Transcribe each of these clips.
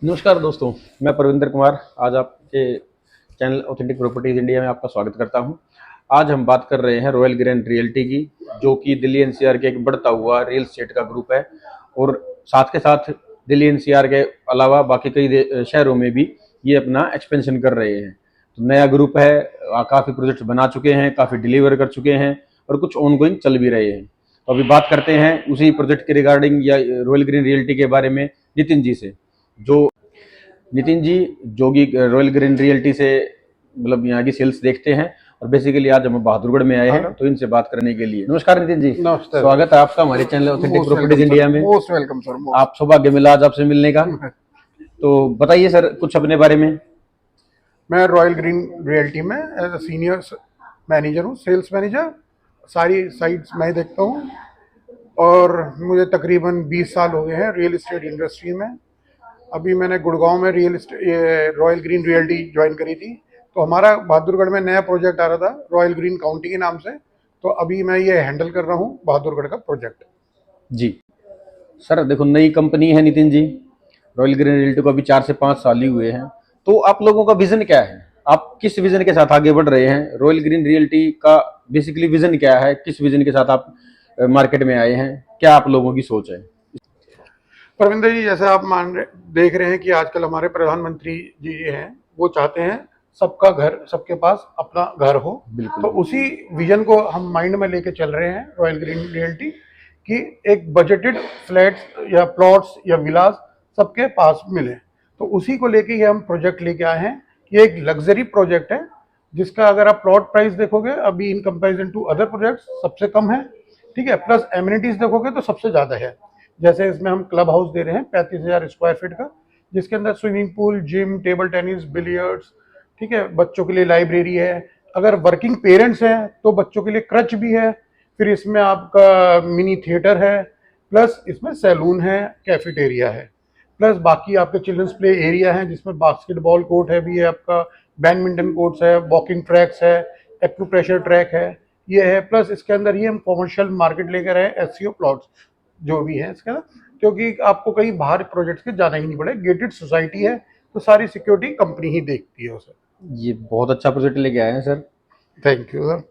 नमस्कार दोस्तों, मैं परविंदर कुमार आज आपके चैनल ऑथेंटिक प्रॉपर्टीज इंडिया में आपका स्वागत करता हूं। आज हम बात कर रहे हैं रॉयल ग्रैंड रियल्टी की, जो कि दिल्ली एनसीआर के एक बढ़ता हुआ रियल एस्टेट का ग्रुप है और साथ के साथ दिल्ली एनसीआर के अलावा बाकी कई शहरों में भी ये अपना एक्सपेंशन कर रहे हैं। तो नया ग्रुप है, काफ़ी प्रोजेक्ट्स बना चुके हैं, काफ़ी डिलीवर कर चुके हैं और कुछ ऑनगोइंग चल भी रहे हैं। तो अभी बात करते हैं उसी प्रोजेक्ट के रिगार्डिंग या रॉयल ग्रीन रियल्टी के बारे में नितिन जी से। जो नितिन जी जोगी रॉयल ग्रीन रियल्टी से मतलब यहाँ की सेल्स देखते हैं और बेसिकली आज हम बहादुरगढ़ में आए हैं तो इनसे बात करने के लिए। नमस्कार नितिन जी। नमस्ते। स्वागत है आपका हमारे चैनल ऑथेंटिक प्रॉपर्टीज इंडिया में। Most welcome sir. आप सौभाग्य मिला आज आपसे मिलने का। तो बताइए सर कुछ अपने बारे में। मैं रॉयल ग्रीन रियल्टी में एज अ सीनियर मैनेजर हूँ, सेल्स मैनेजर। सारी साइट्स मैं देखता हूँ और मुझे तकरीबन 20 साल हो गए हैं रियल एस्टेट इंडस्ट्री में। अभी मैंने गुड़गांव में रॉयल ग्रीन रियल्टी ज्वाइन करी थी, तो हमारा बहादुरगढ़ में नया प्रोजेक्ट आ रहा था रॉयल ग्रीन काउंटी के नाम से, तो अभी मैं ये हैंडल कर रहा हूँ बहादुरगढ़ का प्रोजेक्ट। जी सर, देखो नई कंपनी है Nitin ji, royal green realty को अभी 4 से 5 साल ही हुए हैं। तो आप लोगों का विजन क्या है, आप किस विजन के साथ आगे बढ़ रहे हैं? रॉयल ग्रीन रियल्टी का बेसिकली विजन क्या है, किस विजन के साथ आप मार्केट में आए हैं, क्या आप लोगों की सोच है? परविंदर जी, जैसे आप देख रहे हैं कि आजकल हमारे प्रधानमंत्री जी हैं, वो चाहते हैं सबका घर, सबके पास अपना घर हो। बिल्कुल। तो उसी विजन को हम माइंड में लेके चल रहे हैं रॉयल ग्रीन रियल्टी कि एक बजटेड फ्लैट्स या प्लॉट्स या विलास सबके पास मिले। तो उसी को लेके ये हम प्रोजेक्ट लेके आए हैं। ये एक लग्जरी प्रोजेक्ट है जिसका अगर आप प्लॉट प्राइस देखोगे अभी in comparison to other projects सबसे कम है, ठीक है। प्लस एमिनिटीज देखोगे तो सबसे ज़्यादा है। जैसे इसमें हम क्लब हाउस दे रहे हैं 35,000 स्क्वायर फीट का, जिसके अंदर swimming pool, gym, table tennis, billiards, ठीक है। बच्चों के लिए लाइब्रेरी है, अगर वर्किंग पेरेंट्स हैं तो बच्चों के लिए क्रच भी है। फिर इसमें आपका मिनी थिएटर है, प्लस इसमें सैलून है, कैफेटेरिया है, प्लस बाकी आपके चिल्ड्रंस प्ले एरिया है जिसमें बास्केटबॉल कोर्ट है भी है, आपका बैडमिंटन कोर्ट्स है, वॉकिंग ट्रैक्स है, एक्यूप्रेशर ट्रैक है, ये है। प्लस इसके अंदर ही हम कॉमर्शियल मार्केट लेकर आए, एससीओ प्लॉट्स जो भी है इसके अंदर, क्योंकि आपको कहीं बाहर प्रोजेक्ट्स के जाना ही नहीं पड़े। गेटेड सोसाइटी है तो सारी सिक्योरिटी कंपनी ही देखती है उसे। ये बहुत अच्छा प्रोजेक्ट लेके आए हैं सर। Thank you sir.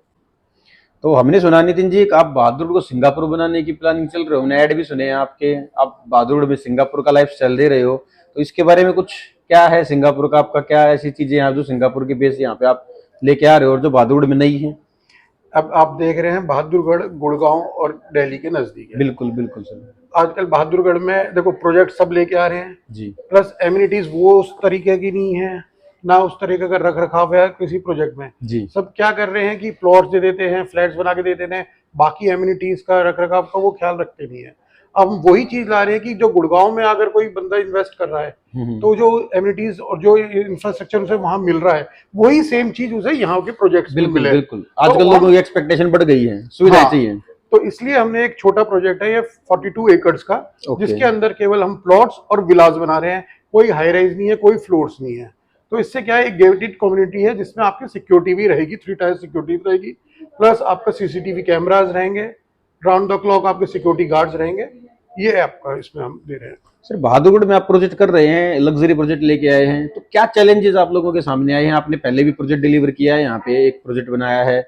तो हमने सुना नितिन जी आप बहादुरगढ़ को सिंगापुर बनाने की प्लानिंग चल रहे हो, हमने ऐड भी सुने हैं आपके, आप बहादुरगढ़ में सिंगापुर का लाइफ स्टाइल दे रहे हो। तो इसके बारे में कुछ क्या है, सिंगापुर का आपका क्या ऐसी चीजें हैं जो सिंगापुर के बेस यहाँ पे आप लेके आ रहे हो और जो बहादुरगढ़ में नहीं है? अब आप देख रहे हैं बहादुरगढ़ गुड़गांव और दिल्ली के नजदीक है। बिल्कुल बिल्कुल सर। आजकल बहादुरगढ़ में देखो प्रोजेक्ट सब लेके आ रहे हैं जी। प्लस एमिनिटीज वो उस तरीके की नहीं है, ना उस तरीके का रख रखाव है किसी प्रोजेक्ट में। जी। सब क्या कर रहे हैं कि प्लॉट्स दे देते हैं, फ्लैट्स बना के दे देते हैं, बाकी एमिनिटीज का रख रखाव का वो ख्याल रखते नहीं है। अब हम वही चीज ला रहे हैं कि जो गुड़गांव में अगर कोई बंदा इन्वेस्ट कर रहा है तो जो एमिनिटीज और जो इंफ्रास्ट्रक्चर उसे वहां मिल रहा है वही सेम चीज उसे यहाँ के प्रोजेक्ट्स में बिल्कुल मिले। बिल्कुल, आजकल तो लोगों की एक्सपेक्टेशन बढ़ गई है, सुविधाएं चाहिए। तो इसलिए हमने एक छोटा प्रोजेक्ट है ये 42 एकड़ का, ओके। जिसके अंदर केवल हम प्लॉट्स और विलास बना रहे हैं, कोई हाई राइज नहीं है, कोई फ्लोर्स नहीं है। तो इससे क्या है, एक गेटेड कम्युनिटी है जिसमें आपकी सिक्योरिटी भी रहेगी, 3 टायर सिक्योरिटी रहेगी, प्लस आपका सीसीटीवी कैमराज रहेंगे, राउंड द क्लॉक आपके सिक्योरिटी गार्ड्स रहेंगे। ये आपका इसमें हम दे रहे हैं। सर बहादुरगढ़ में आप प्रोजेक्ट कर रहे हैं, लग्जरी प्रोजेक्ट लेके आए हैं, तो क्या चैलेंजेस आप लोगों के सामने आए हैं? आपने पहले भी प्रोजेक्ट डिलीवर किया है, यहाँ पे एक प्रोजेक्ट बनाया है,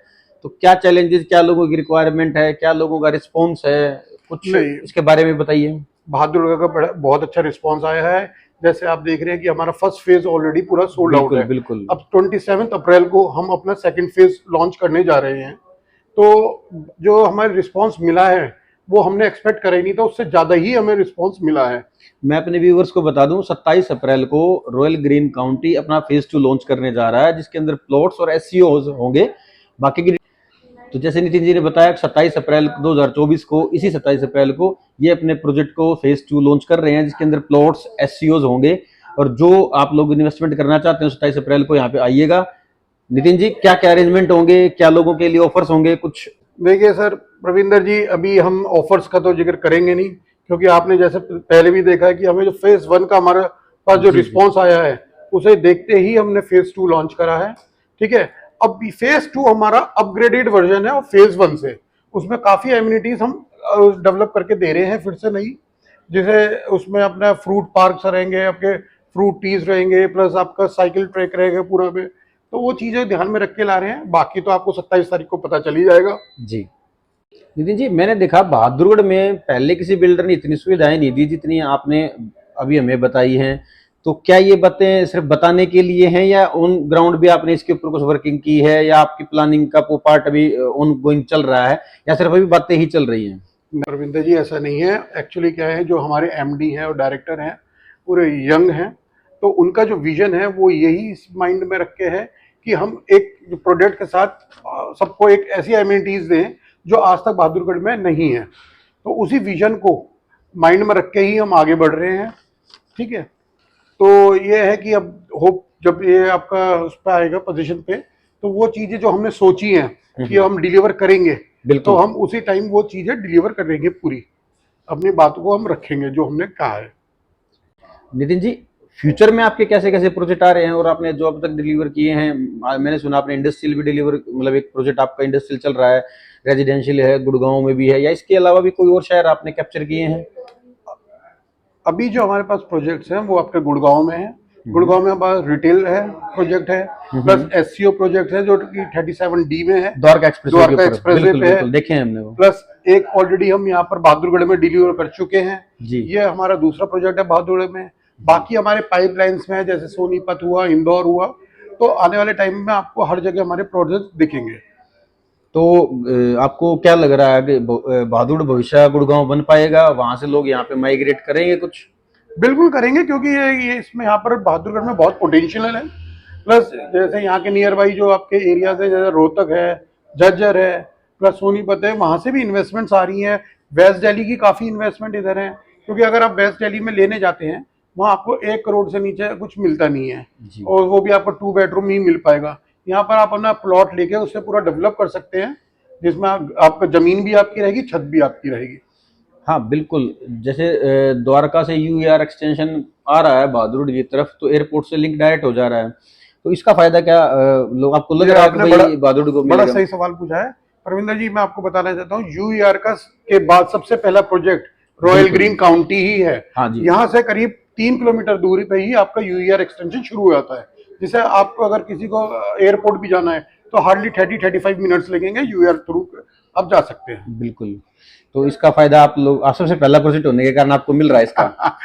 तो क्या चैलेंजेस, क्या लोगों की रिक्वायरमेंट है, क्या लोगों का रिस्पॉन्स है, कुछ इसके बारे में बताइए। बहादुरगढ़ का बहुत अच्छा रिस्पॉन्स आया है। जैसे आप देख रहे हैं कि हमारा फर्स्ट फेज ऑलरेडी पूरा सोल्ड आउट है। बिल्कुल। अब 27 अप्रैल को हम अपना सेकंड फेज लॉन्च करने जा रहे हैं। तो जो हमारे रिस्पॉन्स मिला है वो हमने एक्सपेक्ट करा ही नहीं था, उससे ज्यादा ही हमें रिस्पॉन्स मिला है। मैं अपने व्यूवर्स को बता दूं, 27 अप्रैल को रॉयल ग्रीन काउंटी अपना फेज 2 लॉन्च करने जा रहा है, जिसके अंदर प्लॉट्स और एससीओज होंगे। बाकी की तो जैसे नितिन जी ने बताया 27 अप्रैल 2024 को, इसी 27 अप्रैल को ये अपने प्रोजेक्ट को फेज 2 लॉन्च कर रहे हैं, जिसके अंदर प्लॉट्स एससीओज होंगे। और जो आप लोग इन्वेस्टमेंट करना चाहते हैं 27 अप्रैल को यहाँ पे आइएगा। नितिन जी क्या क्या अरेंजमेंट होंगे, क्या लोगों के लिए ऑफर्स होंगे कुछ? देखिए सर प्रविंदर जी, अभी हम ऑफर्स का तो जिक्र करेंगे नहीं, क्योंकि आपने जैसे पहले भी देखा है कि हमें जो फेज 1 का हमारे पास जो रिस्पॉन्स आया है उसे देखते ही हमने फेज 2 लॉन्च करा है, ठीक है। अब फेज 2 हमारा अपग्रेडेड वर्जन है और फेज 1 से उसमें काफी एमिनिटीज हम डेवलप करके दे रहे हैं फिर से नई, जैसे उसमें अपना फ्रूट पार्क्स रहेंगे, आपके फ्रूट ट्रीज रहेंगे, प्लस आपका साइकिल ट्रैक रहेगा पूरा में। तो वो चीजें ध्यान में रख के ला रहे हैं, बाकी तो आपको 27 तारीख को पता चल ही जाएगा। जी नितिन जी, मैंने देखा बहादुरगढ़ में पहले किसी बिल्डर ने इतनी सुविधाएं नहीं दी जितनी आपने अभी हमें बताई हैं। तो क्या ये बातें सिर्फ बताने के लिए हैं या ऑन ग्राउंड भी आपने इसके ऊपर कुछ वर्किंग की है, या आपकी प्लानिंग का वो पार्ट अभी ऑन गोइंग चल रहा है, या सिर्फ अभी बातें ही चल रही हैं? रविंदर जी, ऐसा नहीं है। एक्चुअली क्या है, जो हमारे एमडी हैं और डायरेक्टर हैं पूरे यंग हैं, तो उनका जो विजन है वो यही इस माइंड में रख के है कि हम एक प्रोडक्ट के साथ सबको एक ऐसी एमिनिटीज दें जो आज तक बहादुरगढ़ में नहीं है। तो उसी विजन को माइंड में रख के ही हम आगे बढ़ रहे हैं। ठीक है, तो ये है कि अब होप जब ये आपका उस पर आएगा पोजीशन पे, तो वो चीजें जो हमने सोची हैं कि हम डिलीवर करेंगे, तो हम उसी टाइम वो चीजें डिलीवर करेंगे, पूरी अपनी बातों को हम रखेंगे जो हमने कहा है। नितिन जी, फ्यूचर में आपके कैसे कैसे प्रोजेक्ट आ रहे हैं और आपने जो अब तक डिलीवर किए हैं? मैंने सुना आपने इंडस्ट्रियल भी डिलीवर, मतलब एक प्रोजेक्ट आपका इंडस्ट्रियल चल रहा है, रेजिडेंशियल है, गुड़गांव में भी है, या इसके अलावा भी कोई और शहर आपने कैप्चर किए हैं? अभी जो हमारे पास प्रोजेक्ट्स हैं वो आपके गुड़गांव में है। गुड़गांव में हमारा रिटेल है प्रोजेक्ट है, प्लस एससीओ प्रोजेक्ट है जो कि 37D में है, द्वारका एक्सप्रेसवे पे है। देखे हैं हमने वो। प्लस एक ऑलरेडी हम यहाँ पर बहादुरगढ़ में डिलीवर कर चुके हैं जी। ये हमारा दूसरा प्रोजेक्ट है बहादुरगढ़ में। बाकी हमारे पाइपलाइंस में है, जैसे सोनीपत हुआ, इंदौर हुआ। तो आने वाले टाइम में आपको हर जगह हमारे प्रोजेक्ट दिखेंगे। तो आपको क्या लग रहा है कि बहादुर भविष्य गुड़गांव बन पाएगा? वहां से लोग यहाँ पे माइग्रेट करेंगे कुछ? बिल्कुल करेंगे, क्योंकि ये इसमें यहाँ पर बहादुरगढ़ में बहुत पोटेंशियल है। प्लस जैसे यहाँ के नियर बाई जो आपके एरियाज है, जैसे रोहतक है, झज्जर है, प्लस सोनीपत है, वहां से भी इन्वेस्टमेंट्स आ रही हैं। वेस्ट दिल्ली की काफी इन्वेस्टमेंट इधर है, क्योंकि अगर आप वेस्ट दिल्ली में लेने जाते हैं वहाँ आपको 1 करोड़ से नीचे कुछ मिलता नहीं है, और वो भी आपको 2 बेडरूम ही मिल पाएगा। यहाँ पर आप अपना प्लॉट लेके उससे पूरा डेवलप कर सकते हैं, जिसमें आपका जमीन भी आपकी रहेगी, छत भी आपकी रहेगी। हाँ बिल्कुल, जैसे द्वारका से यूआर एक्सटेंशन आ रहा है बहादुर की तरफ, तो एयरपोर्ट से लिंक डायरेक्ट हो जा रहा है। तो इसका फायदा क्या लोग आपको लग रहा है कि भाई बहादुर को बड़ा सही सवाल पूछा है परविंदर जी। मैं आपको बताना चाहता हूँ, यूआर का के बाद सबसे पहला प्रोजेक्ट रॉयल ग्रीन काउंटी ही है। हाँ जी। यहाँ से करीब 3 किलोमीटर दूरी पे ही आपका यूआर एक्सटेंशन शुरू हो जाता है, जिसे आपको अगर किसी को एयरपोर्ट भी जाना है तो हार्डली 30-35 मिनट्स लगेंगे, यूआर थ्रू आप जा सकते हैं। बिल्कुल, तो इसका फायदा आप लोग, आप सबसे पहला प्रोजेक्ट होने के कारण आपको मिल रहा है इसका?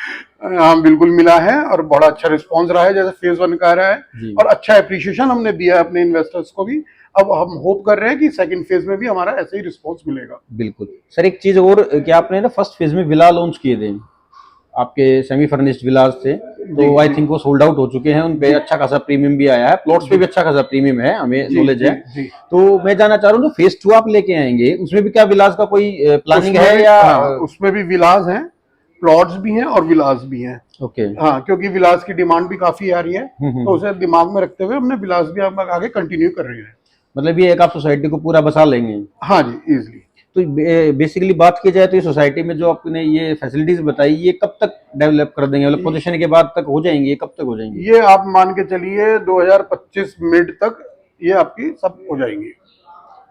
हाँ बिल्कुल मिला है, और बड़ा अच्छा रिस्पांस रहा है, जैसे फेज 1 का रहा है, और अच्छा एप्रिशिएशन हमने दिया है अपने इन्वेस्टर्स को भी। अब हम होप कर रहे हैं कि सेकंड फेज में भी हमारा ऐसे ही रिस्पांस मिलेगा। बिल्कुल सर, एक चीज और कि आपने ना फर्स्ट फेज में विला लॉन्च किए थे, आपके सेमी फर्निश्ड विलास थे, तो आई थिंक वो सोल्ड आउट हो चुके हैं। उन पे अच्छा खासा प्रीमियम भी आया है, प्लॉट्स पे भी अच्छा खासा प्रीमियम है, हमें नॉलेज है। तो मैं जानना चाह रहा हूँ, जो फेज 2 आप लेके आएंगे उसमें भी क्या विलास का कोई प्लानिंग है या? उसमें भी विलास हैं, प्लॉट्स भी हैं और विलास भी हैं। ओके। हाँ, क्योंकि विलास की डिमांड भी काफी आ रही है, तो उसे दिमाग में रखते हुए हमने विलास भी हम आगे कंटिन्यू कर रहे हैं। मतलब ये एक आप सोसाइटी को पूरा बसा लेंगे? हाँ जी, इजिली। तो बेसिकली बात की जाए तो ये सोसाइटी में जो आपने ये फैसिलिटीज बताई, ये कब तक डेवलप कर देंगे? मतलब पोजीशन के बाद तक हो जाएंगी? ये कब तक हो जाएंगी? ये आप मान के चलिए 2025 मिड तक ये आपकी सब हो जाएंगी।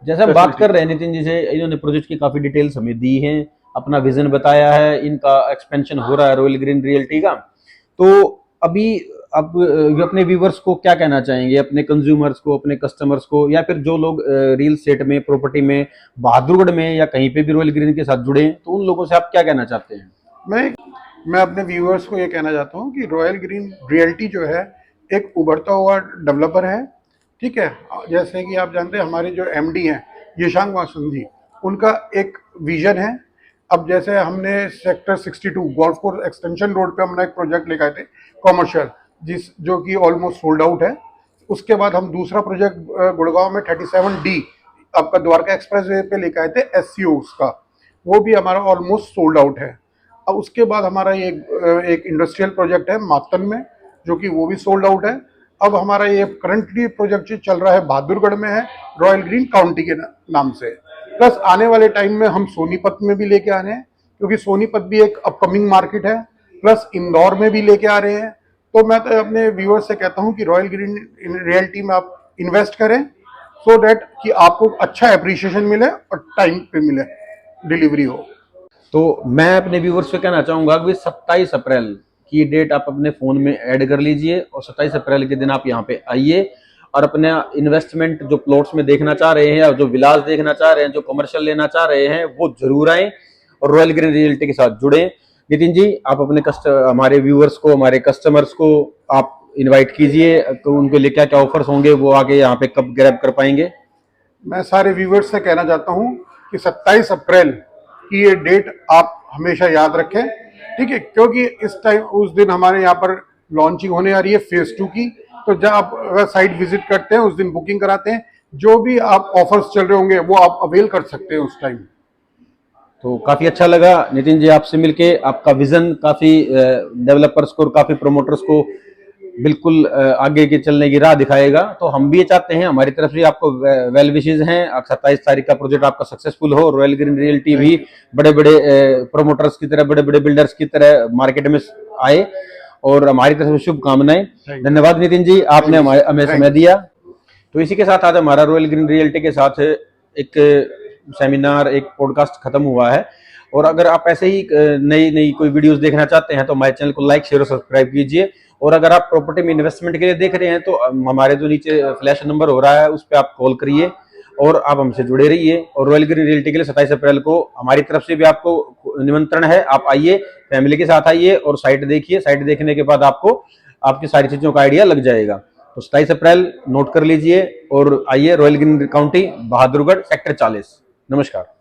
जैसे हम बात कर रहे हैं नितिन जी से, इन्होंने प्रोजेक्ट की काफी डिटेल्स हमें दी हैं, अपना विजन बताया है, इनका एक्सपेंशन हो रहा है रॉयल ग्रीन रियल्टी का। तो अभी आप अपने व्यूवर्स को क्या कहना चाहेंगे, अपने कंज्यूमर्स को, अपने कस्टमर्स को, या फिर जो लोग रियल एस्टेट में, प्रॉपर्टी में, बहादुरगढ़ में या कहीं पे भी रॉयल ग्रीन के साथ जुड़े हैं, तो उन लोगों से आप क्या कहना चाहते हैं? मैं अपने व्यूअर्स को ये कहना चाहता हूँ कि रॉयल ग्रीन रियल्टी जो है एक उभरता हुआ डेवलपर है। ठीक है, जैसे कि आप जानते हैं हमारे जो एमडी हैं यशांक वासन जी, उनका एक विजन है। अब जैसे हमने sector 62 golf course extension road पे हमने एक प्रोजेक्ट लेकर आए थे कॉमर्शियल, जो कि ऑलमोस्ट सोल्ड आउट है। उसके बाद हम दूसरा प्रोजेक्ट गुड़गांव में 37D आपका द्वारका एक्सप्रेस वे पे लेकर आए थे एससीओ का, वो भी हमारा ऑलमोस्ट सोल्ड आउट है। अब उसके बाद हमारा ये एक इंडस्ट्रियल प्रोजेक्ट है मातन में, जो कि वो भी सोल्ड आउट है। अब हमारा ये करंटली प्रोजेक्ट जो चल रहा है बहादुरगढ़ में है, रॉयल ग्रीन काउंटी के नाम से। प्लस आने वाले टाइम में हम सोनीपत में भी लेके आ रहे हैं, क्योंकि सोनीपत भी एक अपकमिंग मार्केट है। प्लस इंदौर में भी लेके आ रहे हैं। तो मैं तो अपने व्यूअर्स से कहता हूं कि रॉयल ग्रीन रियल्टी में आप इन्वेस्ट करें, सो दैट कि आपको अच्छा एप्रिसिएशन मिले और टाइम पे मिले, डिलीवरी हो। तो मैं अपने व्यूवर्स से कहना चाहूंगा कि 27 अप्रैल की डेट आप अपने फ़ोन में ऐड कर लीजिए और 27 अप्रैल के दिन आप यहाँ पे आइए और अपने इन्वेस्टमेंट जो प्लॉट्स में देखना चाह रहे हैं या जो विलास देखना चाह रहे हैं, जो कमर्शियल लेना चाह रहे हैं, वो जरूर आए और रॉयल ग्रीन रियल्टी के साथ जुड़े। नितिन जी, आप अपने हमारे व्यूअर्स को, हमारे कस्टमर्स को आप इनवाइट कीजिए, तो उनके लिए क्या क्या ऑफर्स होंगे, वो आगे यहाँ पे कब ग्रैब कर पाएंगे? मैं सारे व्यूवर्स से कहना चाहता हूँ कि 27 अप्रैल की ये डेट आप हमेशा याद रखें, ठीक है, क्योंकि इस टाइम उस दिन हमारे यहाँ पर लॉन्चिंग होने आ रही है फेज 2 की। तो जब आप अगर साइट विजिट करते हैं उस दिन बुकिंग कराते हैं, जो भी आप ऑफर्स चल रहे होंगे वो आप अवेल कर सकते हैं उस टाइम। तो काफी अच्छा लगा नितिन जी आपसे मिलके। आपका विजन काफी डेवलपर्स को और काफी प्रोमोटर्स को बिल्कुल आगे के चलने की राह दिखाएगा। तो हम भी ये चाहते हैं, हमारी तरफ से आपको वेल विशेज हैं। 27 तारीख का प्रोजेक्ट आपका सक्सेसफुल हो, रॉयल ग्रीन रियल्टी भी बड़े बड़े प्रोमोटर्स की तरह, बड़े बड़े बिल्डर्स की तरह मार्केट में आए, और हमारी तरफ से शुभकामनाएं। धन्यवाद नितिन जी, आपने हमें समय दिया। तो इसी के साथ आज हमारा रॉयल ग्रीन रियल्टी के साथ एक सेमिनार, एक पॉडकास्ट खत्म हुआ है। और अगर आप ऐसे ही नई नई कोई वीडियोस देखना चाहते हैं तो हमारे चैनल को लाइक, शेयर और सब्सक्राइब कीजिए। और अगर आप प्रॉपर्टी में इन्वेस्टमेंट के लिए देख रहे हैं तो हमारे जो नीचे फ्लैश नंबर हो रहा है उस पर आप कॉल करिए और आप हमसे जुड़े रहिए। और रॉयल ग्रीन रियल्टी के लिए 27 अप्रैल को हमारी तरफ से भी आपको निमंत्रण है, आप आइए, फैमिली के साथ आइए और साइट देखिए। साइट देखने के बाद आपको आपकी सारी चीजों का आइडिया लग जाएगा। तो 27 अप्रैल नोट कर लीजिए और आइए, royal green county, Bahadurgarh, sector 40। नमस्कार।